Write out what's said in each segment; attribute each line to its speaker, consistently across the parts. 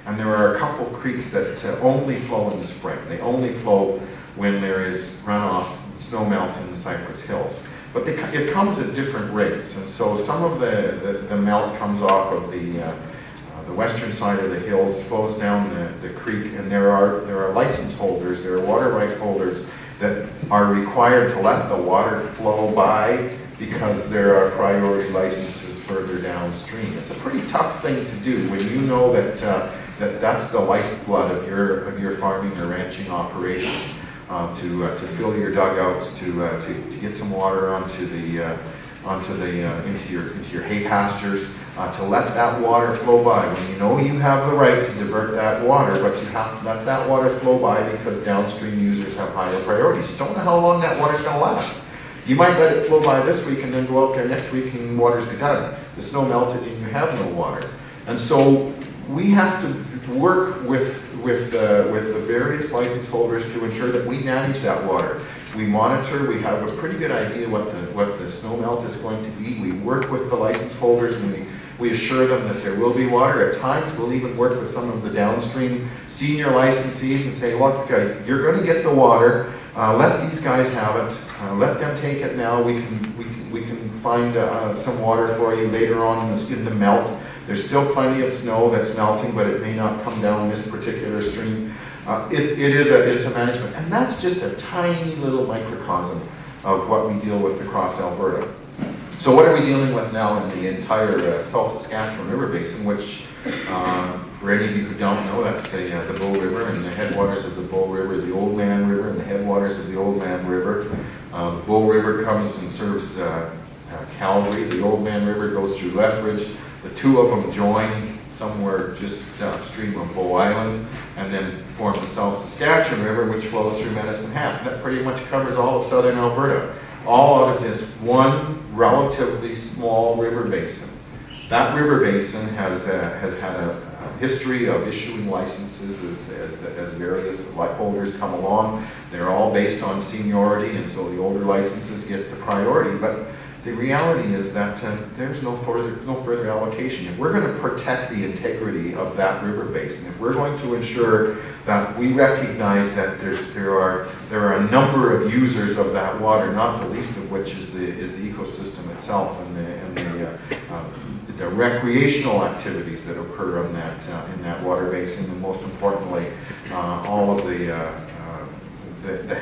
Speaker 1: And there are a couple creeks that only flow in the spring. They only flow when there is runoff, snow melt in the Cypress Hills. But it comes at different rates, and so some of the melt comes off of the western side of the hills, flows down the creek, and there are license holders, there are water right holders that are required to let the water flow by because there are priority licenses further downstream. It's a pretty tough thing to do when you know that that's the lifeblood of your farming or ranching operation. To fill your dugouts, to get some water into your hay pastures, to let that water flow by. When you know you have the right to divert that water, but you have to let that water flow by because downstream users have higher priorities. You don't know how long that water's going to last. You might let it flow by this week and then go out there next week and water's done. The snow melted and you have no water. And so we have to work with the various license holders to ensure that we manage that water. We monitor, we have a pretty good idea what the snow melt is going to be. We work with the license holders and we assure them that there will be water. At times we'll even work with some of the downstream senior licensees and say, look, you're going to get the water, let these guys have it, let them take it now. We can find some water for you later on in the melt. There's still plenty of snow that's melting, but it may not come down this particular stream. It is a management, and that's just a tiny little microcosm of what we deal with across Alberta. So what are we dealing with now in the entire South Saskatchewan River Basin, which, for any of you who don't know, that's the Bow River and the headwaters of the Bow River, the Old Man River and the headwaters of the Old Man River. The Bow River comes and serves Calgary. The Old Man River goes through Lethbridge. The two of them join somewhere just upstream of Bow Island and then form the South Saskatchewan River, which flows through Medicine Hat. That pretty much covers all of southern Alberta, all out of this one relatively small river basin. That river basin has had a history of issuing licenses as various holders come along. They're all based on seniority, and so the older licenses get the priority. But the reality is that there's no further allocation. If we're going to protect the integrity of that river basin, if we're going to ensure that we recognize that there are a number of users of that water, not the least of which is the ecosystem itself and the recreational activities that occur in that water basin, and most importantly, all of the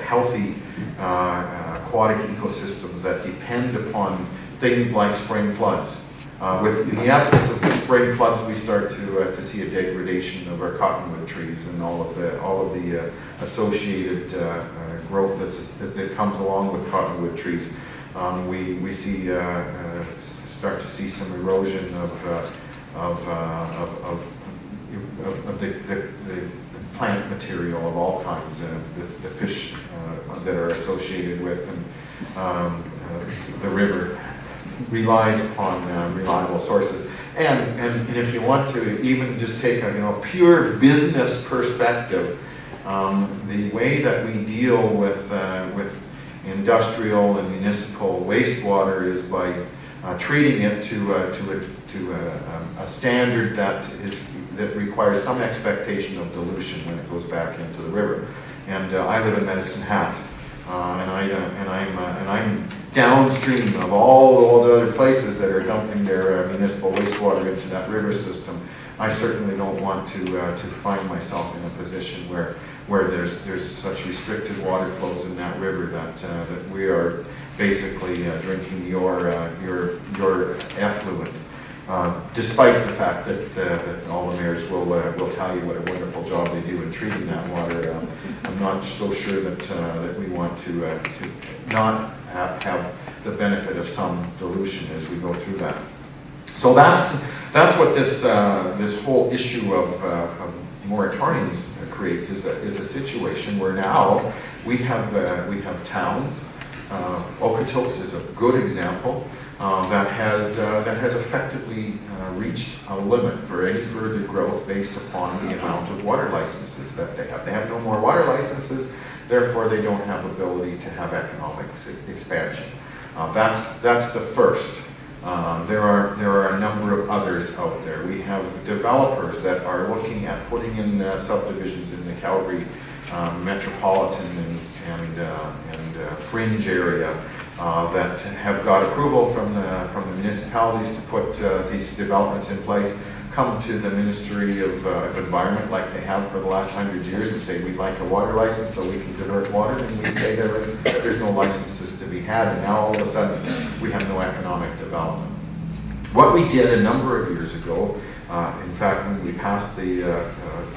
Speaker 1: healthy aquatic ecosystems that depend upon things like spring floods. In the absence of spring floods, we start to see a degradation of our cottonwood trees and all of the associated growth that comes along with cottonwood trees. We start to see some erosion of the plant material of all kinds, the fish that are associated with, and the river relies upon reliable sources. And if you want to even just take a pure business perspective, the way that we deal with industrial and municipal wastewater is by treating it to a standard that requires some expectation of dilution when it goes back into the river. And I live in Medicine Hat, and I'm downstream of all the other places that are dumping their municipal wastewater into that river system. I certainly don't want to find myself in a position where there's such restricted water flows in that river that we are basically drinking your effluent. Despite the fact that all the mayors will tell you what a wonderful job they do in treating that water, I'm not so sure that we want to not have the benefit of some dilution as we go through that. So that's what this whole issue of moratoriums creates is a situation where now we have towns. Okotoks is a good example that has effectively reached a limit for any further growth based upon the amount of water licenses that they have. They have no more water licenses, therefore they don't have ability to have economic expansion. That's the first. There are a number of others out there. We have developers that are looking at putting in subdivisions in the Calgary metropolitan and fringe area that have got approval from the municipalities to put these developments in place. Come to the Ministry of Environment like they have for the last 100 years and say, we'd like a water license so we can divert water, and we say there's no licenses to be had, and now all of a sudden we have no economic development. What we did a number of years ago, in fact when we passed the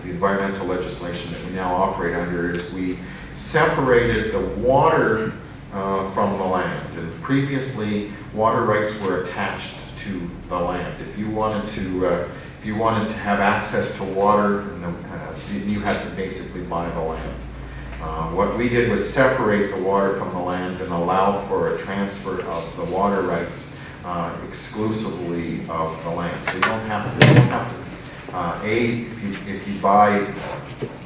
Speaker 1: environmental legislation that we now operate under, is we separated the water from the land. And previously water rights were attached to the land. If you wanted to have access to water, you had to basically buy the land. What we did was separate the water from the land and allow for a transfer of the water rights exclusively of the land. So you don't have to, if you buy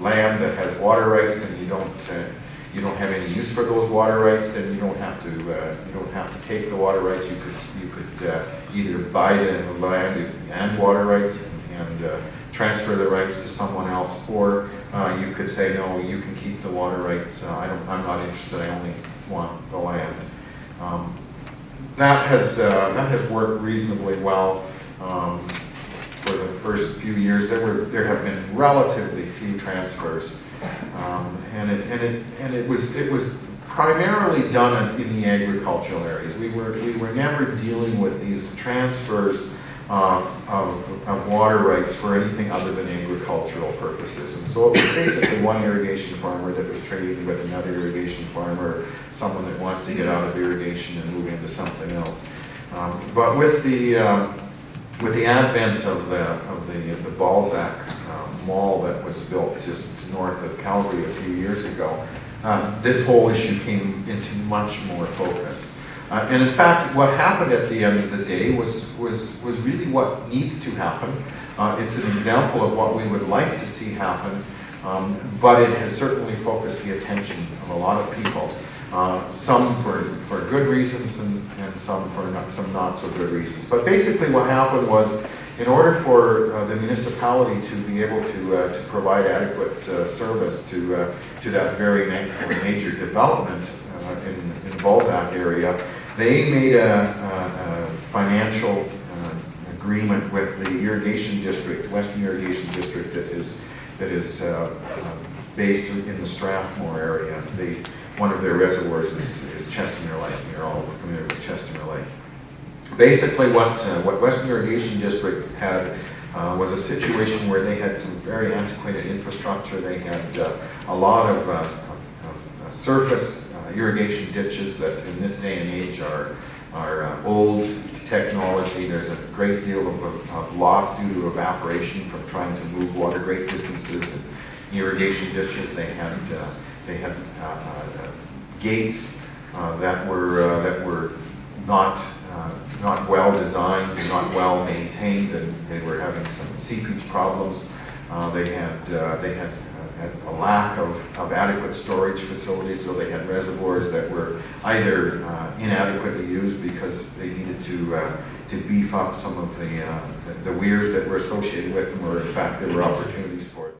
Speaker 1: land that has water rights and you don't have any use for those water rights, then you don't have to take the water rights. You could either buy the land and water rights and transfer the rights to someone else, or you could say, no, you can keep the water rights. I'm not interested. I only want the land. That has worked reasonably well for the first few years. There have been relatively few transfers, and it was primarily done in the agricultural areas. We were never dealing with these transfers of water rights for anything other than agricultural purposes. And so it was basically one irrigation farmer that was trading with another irrigation farmer, someone that wants to get out of irrigation and move into something else. But with the advent of the Balzac mall that was built just north of Calgary a few years ago, this whole issue came into much more focus. And in fact, what happened at the end of the day was really what needs to happen. It's an example of what we would like to see happen, but it has certainly focused the attention of a lot of people. Some for good reasons and some for not so good reasons. But basically what happened was, in order for the municipality to be able to provide adequate service to that very major development in the Balzac area, they made a financial agreement with the irrigation district, Western Irrigation District, that is based in the Strathmore area. One of their reservoirs is Chestermere Lake. You're all familiar with Chestermere Lake. Basically, what Western Irrigation District had was a situation where they had some very antiquated infrastructure. They had a lot of surface irrigation ditches that in this day and age are old technology. There's a great deal of loss due to evaporation from trying to move water great distances. And irrigation ditches, they had gates that were not well designed and not well maintained, and they were having some seepage problems. They had a lack of adequate storage facilities, so they had reservoirs that were either inadequately used because they needed to beef up some of the weirs that were associated with them, or in fact there were opportunities for it.